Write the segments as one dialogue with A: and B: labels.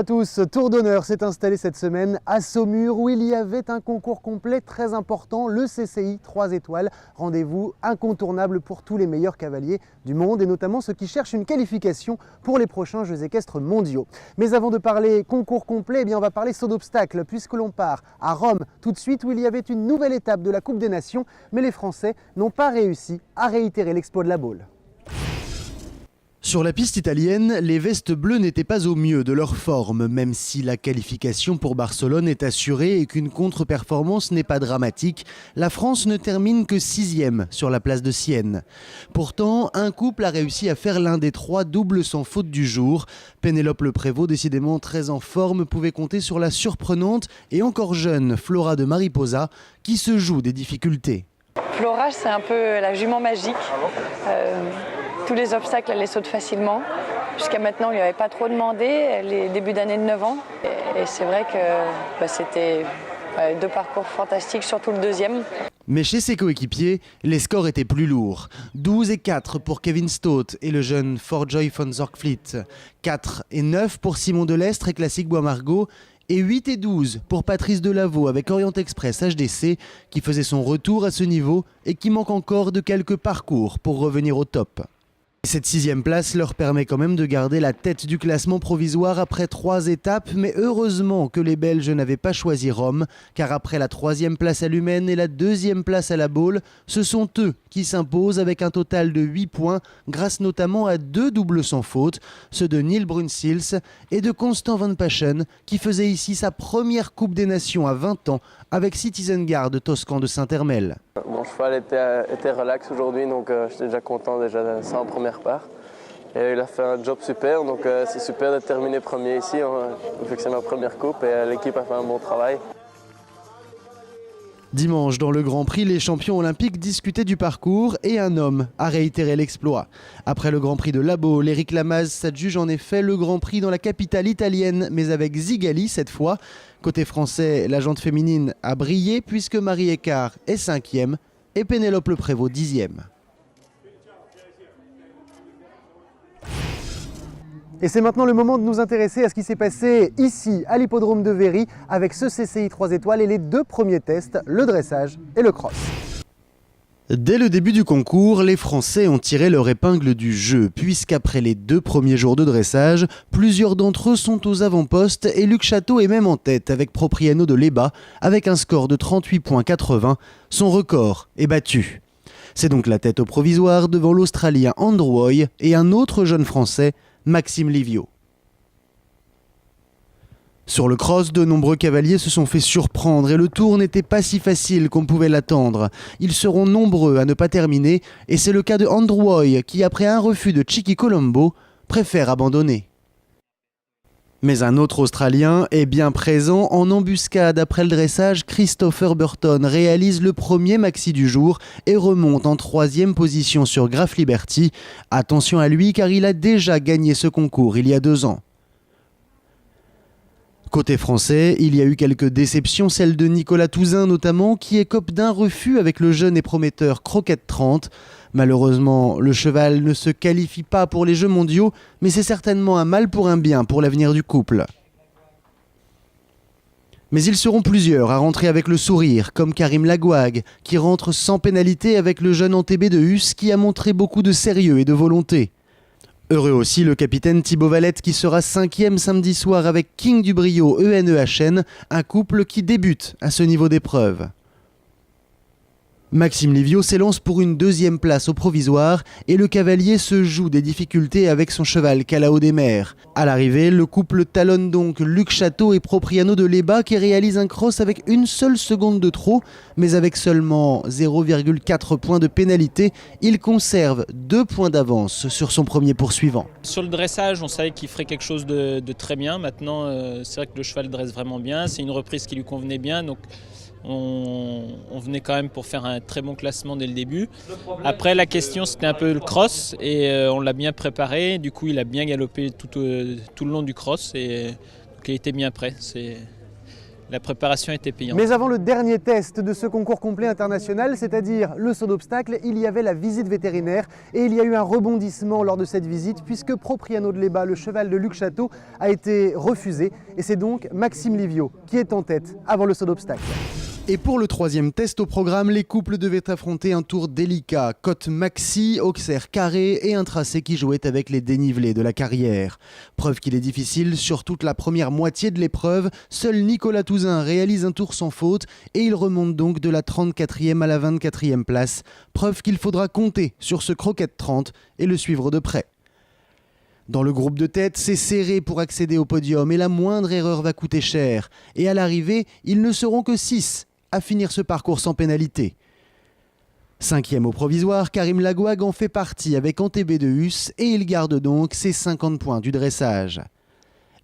A: à tous, Tour d'honneur s'est installé cette semaine à Saumur où il y avait un concours complet très important, le CCI 3 étoiles. Rendez-vous incontournable pour tous les meilleurs cavaliers du monde et notamment ceux qui cherchent une qualification pour les prochains Jeux équestres mondiaux. Mais avant de parler concours complet, on va parler saut d'obstacle puisque l'on part à Rome tout de suite où il y avait une nouvelle étape de la Coupe des Nations, mais les Français n'ont pas réussi à réitérer l'exploit de la Baule.
B: Sur la piste italienne, les vestes bleues n'étaient pas au mieux de leur forme, même si la qualification pour Barcelone est assurée et qu'une contre-performance n'est pas dramatique. La France ne termine que 6e sur la place de Sienne. Pourtant, un couple a réussi à faire l'un des 3 doubles sans faute du jour. Pénélope Le Prévost, décidément très en forme, pouvait compter sur la surprenante et encore jeune Flora de Mariposa, qui se joue des difficultés.
C: Flora, c'est un peu la jument magique. Tous les obstacles, elle les saute facilement. Jusqu'à maintenant, on ne lui avait pas trop demandé, les débuts d'année de 9 ans. Et c'est vrai que c'était 2 parcours fantastiques, surtout le deuxième.
B: Mais chez ses coéquipiers, les scores étaient plus lourds. 12 et 4 pour Kevin Stott et le jeune Forjoy von Zorgvliet. 4 et 9 pour Simon Delestre et Classique Bois-Margaux. Et 8 et 12 pour Patrice Delaveau avec Orient Express HDC qui faisait son retour à ce niveau et qui manque encore de quelques parcours pour revenir au top. Cette 6e place leur permet quand même de garder la tête du classement provisoire après 3 étapes, mais heureusement que les Belges n'avaient pas choisi Rome, car après la 3e place à l'Humaine et la 2e place à la Baule, ce sont eux qui s'imposent avec un total de 8 points, grâce notamment à 2 doubles sans faute, ceux de Neil Brunsils et de Constant Van Paschen, qui faisait ici sa première Coupe des Nations à 20 ans avec Citizen Guard Toscan de Saint-Hermel.
D: Mon cheval était relax aujourd'hui, donc j'étais déjà content de ça en première part. Et il a fait un job super, donc c'est super d'être terminé premier ici, vu que c'est ma première coupe et l'équipe a fait un bon travail.
B: Dimanche, dans le Grand Prix, les champions olympiques discutaient du parcours et un homme a réitéré l'exploit. Après le Grand Prix de La Baule, Éric Lamaze s'adjuge en effet le Grand Prix dans la capitale italienne, mais avec Zigali cette fois. Côté français, la jante féminine a brillé puisque Marie Écart est 5e et Pénélope Le Prévost 10e.
A: Et c'est maintenant le moment de nous intéresser à ce qui s'est passé ici, à l'hippodrome de Véry, avec ce CCI 3 étoiles et les 2 premiers tests, le dressage et le cross.
B: Dès le début du concours, les Français ont tiré leur épingle du jeu, puisqu'après les 2 premiers jours de dressage, plusieurs d'entre eux sont aux avant-postes et Luc Château est même en tête avec Propriano de Leba, avec un score de 38,80. Son record est battu. C'est donc la tête au provisoire devant l'Australien Andrew Hoy et un autre jeune Français, Maxime Livio. Sur le cross, de nombreux cavaliers se sont fait surprendre et le tour n'était pas si facile qu'on pouvait l'attendre. Ils seront nombreux à ne pas terminer et c'est le cas de Andrew Hoy qui, après un refus de Chiqui Colombo, préfère abandonner. Mais un autre Australien est bien présent. En embuscade après le dressage, Christopher Burton réalise le premier maxi du jour et remonte en 3e position sur Graf Liberty. Attention à lui car il a déjà gagné ce concours il y a 2 ans. Côté français, il y a eu quelques déceptions, celle de Nicolas Touzin notamment, qui écope d'un refus avec le jeune et prometteur Croquette 30. Malheureusement, le cheval ne se qualifie pas pour les Jeux mondiaux, mais c'est certainement un mal pour un bien pour l'avenir du couple. Mais ils seront plusieurs à rentrer avec le sourire, comme Karim Lagouag, qui rentre sans pénalité avec le jeune Antébé de Hus, qui a montré beaucoup de sérieux et de volonté. Heureux aussi le capitaine Thibaut Valette qui sera 5e samedi soir avec King du Brio ENEHN, un couple qui débute à ce niveau d'épreuve. Maxime Livio s'élance pour une 2e place au provisoire et le cavalier se joue des difficultés avec son cheval Calao des Mers. À l'arrivée, le couple talonne donc Luc Château et Propriano de Leba qui réalisent un cross avec 1 seule seconde de trop, mais avec seulement 0,4 points de pénalité, il conserve 2 points d'avance sur son premier poursuivant.
E: Sur le dressage, on savait qu'il ferait quelque chose de très bien. Maintenant, c'est vrai que le cheval dresse vraiment bien. C'est une reprise qui lui convenait bien. Donc on venait quand même pour faire un très bon classement dès le début. Après, la question, c'était un peu le cross et on l'a bien préparé. Du coup, il a bien galopé tout le long du cross et donc il était bien prêt. la préparation était payante.
A: Mais avant le dernier test de ce concours complet international, c'est-à-dire le saut d'obstacle, il y avait la visite vétérinaire et il y a eu un rebondissement lors de cette visite puisque Propriano de Leba, le cheval de Luc Château, a été refusé et c'est donc Maxime Livio qui est en tête avant le saut d'obstacle.
B: Et pour le troisième test au programme, les couples devaient affronter un tour délicat, côte maxi, auxerre carré et un tracé qui jouait avec les dénivelés de la carrière. Preuve qu'il est difficile, sur toute la première moitié de l'épreuve, seul Nicolas Touzin réalise un tour sans faute et il remonte donc de la 34e à la 24e place. Preuve qu'il faudra compter sur ce croquette 30 et le suivre de près. Dans le groupe de tête, c'est serré pour accéder au podium et la moindre erreur va coûter cher. Et à l'arrivée, ils ne seront que 6 à finir ce parcours sans pénalité. 5e au provisoire, Karim Lagouag en fait partie avec Antébé de Hus et il garde donc ses 50 points du dressage.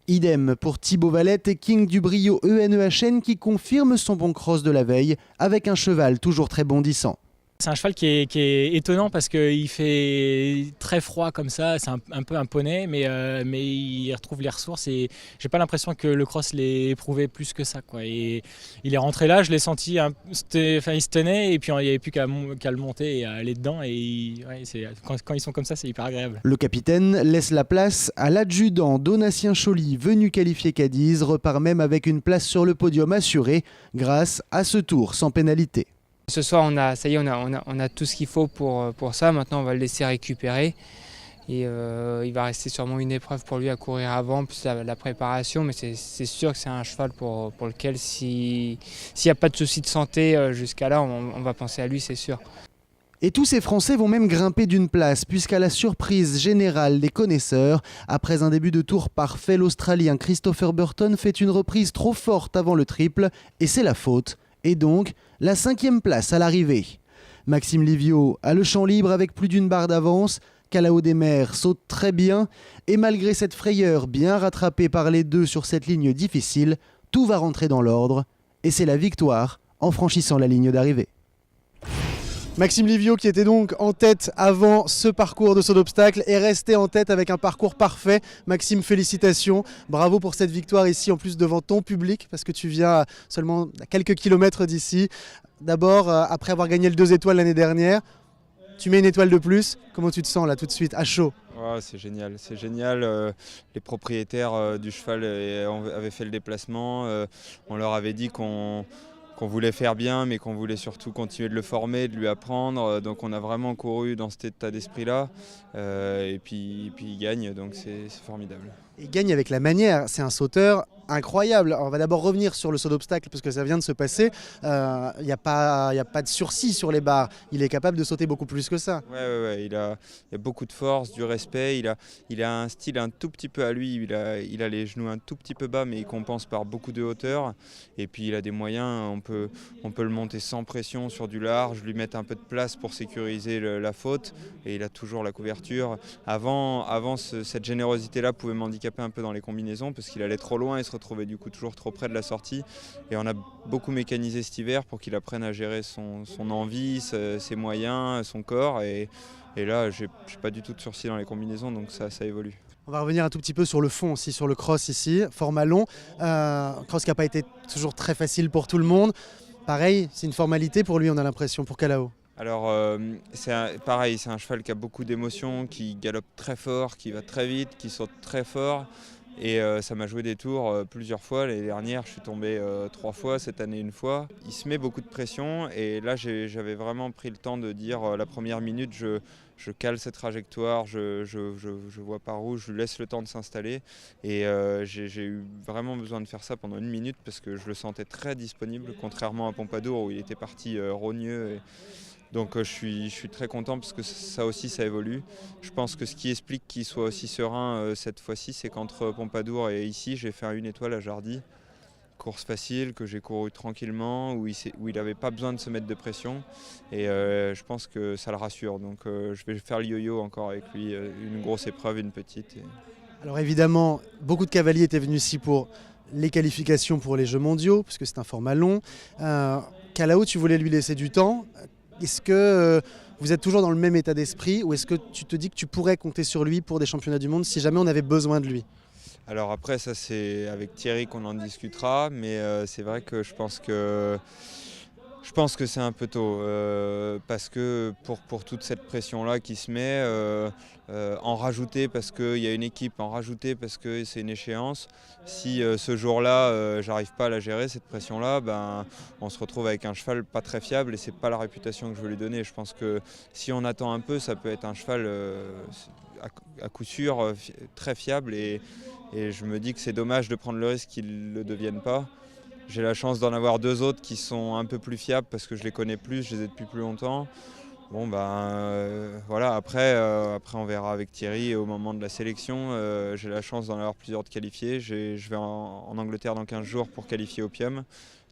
B: Idem pour Thibaut Valette et King du Brio ENEHN qui confirme son bon cross de la veille avec un cheval toujours très bondissant.
F: C'est un cheval qui est étonnant parce qu'il fait très froid comme ça, c'est un peu un poney, mais il retrouve les ressources et j'ai pas l'impression que le cross l'ait éprouvé plus que ça, quoi. Et il est rentré là, je l'ai senti, il se tenait et puis il n'y avait plus qu'à le monter et à aller dedans et quand ils sont comme ça, c'est hyper agréable.
B: Le capitaine laisse la place à l'adjudant Donatien Choly, venu qualifier Cadiz, repart même avec une place sur le podium assurée grâce à ce tour sans pénalité.
G: Ce soir, on a tout ce qu'il faut pour ça. Maintenant, on va le laisser récupérer. Et il va rester sûrement une épreuve pour lui à courir avant, plus la préparation. Mais c'est sûr que c'est un cheval pour lequel, s'il n'y a pas de souci de santé jusqu'à là, on va penser à lui, c'est sûr.
B: Et tous ces Français vont même grimper d'une place, puisqu'à la surprise générale des connaisseurs, après un début de tour parfait, l'Australien Christopher Burton fait une reprise trop forte avant le triple, et c'est la faute. Et donc, la 5e place à l'arrivée. Maxime Livio a le champ libre avec plus d'une barre d'avance. Calao des Mers saute très bien. Et malgré cette frayeur bien rattrapée par les deux sur cette ligne difficile, tout va rentrer dans l'ordre. Et c'est la victoire en franchissant la ligne d'arrivée.
A: Maxime Livio qui était donc en tête avant ce parcours de saut d'obstacle est resté en tête avec un parcours parfait. Maxime, félicitations, bravo pour cette victoire ici en plus devant ton public parce que tu viens seulement à quelques kilomètres d'ici. D'abord, après avoir gagné le 2 étoiles l'année dernière, tu mets une étoile de plus. Comment tu te sens là tout de suite à chaud?
H: Ouais, c'est génial, c'est génial. Les propriétaires du cheval avaient fait le déplacement. On leur avait dit qu'on voulait faire bien, mais qu'on voulait surtout continuer de le former, de lui apprendre. Donc on a vraiment couru dans cet état d'esprit-là. Et puis il gagne, donc c'est formidable.
A: Il gagne avec la manière, c'est un sauteur incroyable. Alors, on va d'abord revenir sur le saut d'obstacle parce que ça vient de se passer. Il n'y a pas de sursis sur les barres. Il est capable de sauter beaucoup plus que ça.
H: Ouais. Il a beaucoup de force, du respect. Il a un style un tout petit peu à lui. Il a les genoux un tout petit peu bas, mais il compense par beaucoup de hauteur. Et puis il a des moyens. On peut le monter sans pression sur du large, lui mettre un peu de place pour sécuriser la faute. Et il a toujours la couverture. Avant cette générosité-là pouvait m'handicaper un peu dans les combinaisons parce qu'il allait trop loin et se retrouvait du coup toujours trop près de la sortie. Et on a beaucoup mécanisé cet hiver pour qu'il apprenne à gérer son envie, ses moyens, son corps. Et là, j'ai pas du tout de sursis dans les combinaisons, donc ça évolue.
A: On va revenir un tout petit peu sur le fond aussi, sur le cross ici, format long. Cross qui n'a pas été toujours très facile pour tout le monde. Pareil, c'est une formalité pour lui, on a l'impression, pour Calao.
H: Alors pareil, c'est un cheval qui a beaucoup d'émotions, qui galope très fort, qui va très vite, qui saute très fort. Et ça m'a joué des tours plusieurs fois. L'année dernière, je suis tombé 3 fois, cette année 1 fois. Il se met beaucoup de pression et là, j'avais vraiment pris le temps de dire la première minute, je cale cette trajectoire, je vois par où, je lui laisse le temps de s'installer. Et j'ai eu vraiment besoin de faire ça pendant 1 minute parce que je le sentais très disponible, contrairement à Pompadour où il était parti rogneux. Donc je suis très content parce que ça aussi ça évolue. Je pense que ce qui explique qu'il soit aussi serein cette fois-ci, c'est qu'entre Pompadour et ici, j'ai fait un 1 étoile à Jardy. Course facile, que j'ai couru tranquillement, où il n'avait pas besoin de se mettre de pression. Et je pense que ça le rassure. Donc je vais faire le yo-yo encore avec lui, une grosse épreuve, une petite.
A: Alors évidemment, beaucoup de cavaliers étaient venus ici pour les qualifications pour les Jeux mondiaux, puisque c'est un format long. Calao, tu voulais lui laisser du temps. Est-ce que vous êtes toujours dans le même état d'esprit ou est-ce que tu te dis que tu pourrais compter sur lui pour des championnats du monde si jamais on avait besoin de lui ?
H: Alors après, ça c'est avec Thierry qu'on en discutera, mais c'est vrai que je pense que c'est un peu tôt, parce que pour toute cette pression-là qui se met, en rajouter parce qu'il y a une équipe, en rajouter parce que c'est une échéance, si ce jour-là, j'arrive pas à la gérer, cette pression-là, ben, on se retrouve avec un cheval pas très fiable et c'est pas la réputation que je veux lui donner. Je pense que si on attend un peu, ça peut être un cheval à coup sûr très fiable et je me dis que c'est dommage de prendre le risque qu'il ne le devienne pas. J'ai la chance d'en avoir 2 autres qui sont un peu plus fiables parce que je les connais plus, je les ai depuis plus longtemps. Bon voilà, après on verra avec Thierry au moment de la sélection. J'ai la chance d'en avoir plusieurs de qualifiés. Je vais en Angleterre dans 15 jours pour qualifier Opium.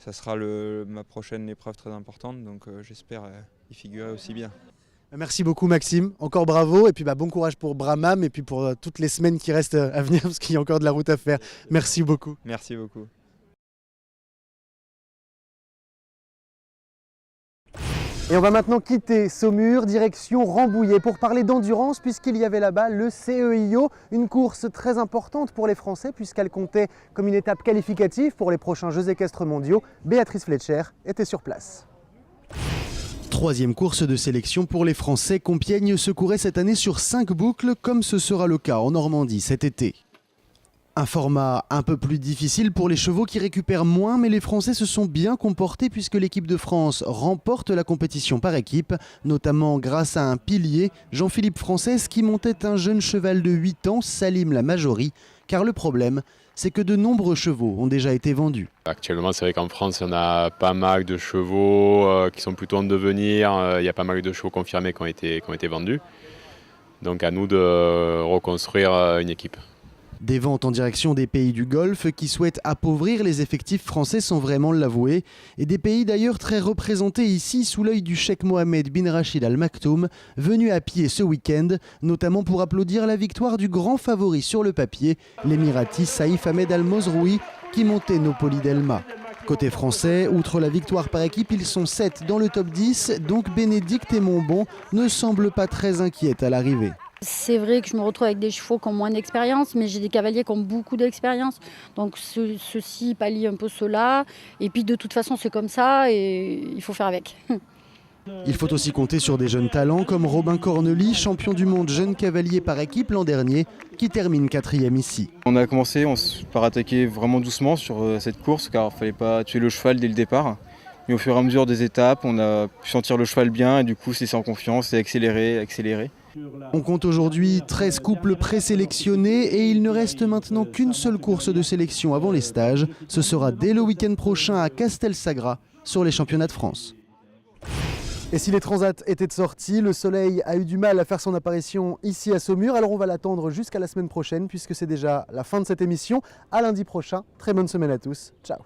H: Ça sera ma prochaine épreuve très importante, donc j'espère y figurer aussi bien.
A: Merci beaucoup Maxime, encore bravo et puis bon courage pour Bramham et puis pour toutes les semaines qui restent à venir parce qu'il y a encore de la route à faire. Merci beaucoup.
H: Merci beaucoup.
A: Et on va maintenant quitter Saumur, direction Rambouillet pour parler d'endurance puisqu'il y avait là-bas le CEIO, une course très importante pour les Français puisqu'elle comptait comme une étape qualificative pour les prochains Jeux équestres mondiaux. Béatrice Fletcher était sur place.
B: 3e course de sélection pour les Français. Compiègne se courait cette année sur 5 boucles comme ce sera le cas en Normandie cet été. Un format un peu plus difficile pour les chevaux qui récupèrent moins, mais les Français se sont bien comportés puisque l'équipe de France remporte la compétition par équipe, notamment grâce à un pilier, Jean-Philippe Française, qui montait un jeune cheval de 8 ans, Salim la Majorie, car le problème, c'est que de nombreux chevaux ont déjà été vendus.
I: Actuellement, c'est vrai qu'en France, on a pas mal de chevaux qui sont plutôt en devenir, il y a pas mal de chevaux confirmés qui ont été vendus, donc à nous de reconstruire une équipe.
B: Des ventes en direction des pays du Golfe qui souhaitent appauvrir les effectifs français sans vraiment l'avouer, et des pays d'ailleurs très représentés ici sous l'œil du cheikh Mohamed bin Rachid Al Maktoum, venu à pied ce week-end, notamment pour applaudir la victoire du grand favori sur le papier, l'Émirati Saïf Ahmed Al Mozroui, qui montait Nopoli Delma. Côté français, outre la victoire par équipe, ils sont 7 dans le top 10, donc Bénédicte et Monbon ne semblent pas très inquiètes à l'arrivée.
J: C'est vrai que je me retrouve avec des chevaux qui ont moins d'expérience, mais j'ai des cavaliers qui ont beaucoup d'expérience. Donc ceci pallie un peu cela. Et puis de toute façon, c'est comme ça et il faut faire avec.
B: Il faut aussi compter sur des jeunes talents comme Robin Cornely, champion du monde jeune cavalier par équipe l'an dernier, qui termine 4e ici.
K: On a commencé par attaquer vraiment doucement sur cette course, car il ne fallait pas tuer le cheval dès le départ. Mais au fur et à mesure des étapes, on a pu sentir le cheval bien et du coup, c'est sans confiance et accélérer.
B: On compte aujourd'hui 13 couples présélectionnés et il ne reste maintenant qu'une seule course de sélection avant les stages. Ce sera dès le week-end prochain à Castelsagra sur les championnats de France.
A: Et si les transats étaient de sortie, le soleil a eu du mal à faire son apparition ici à Saumur. Alors on va l'attendre jusqu'à la semaine prochaine puisque c'est déjà la fin de cette émission. À lundi prochain. Très bonne semaine à tous. Ciao.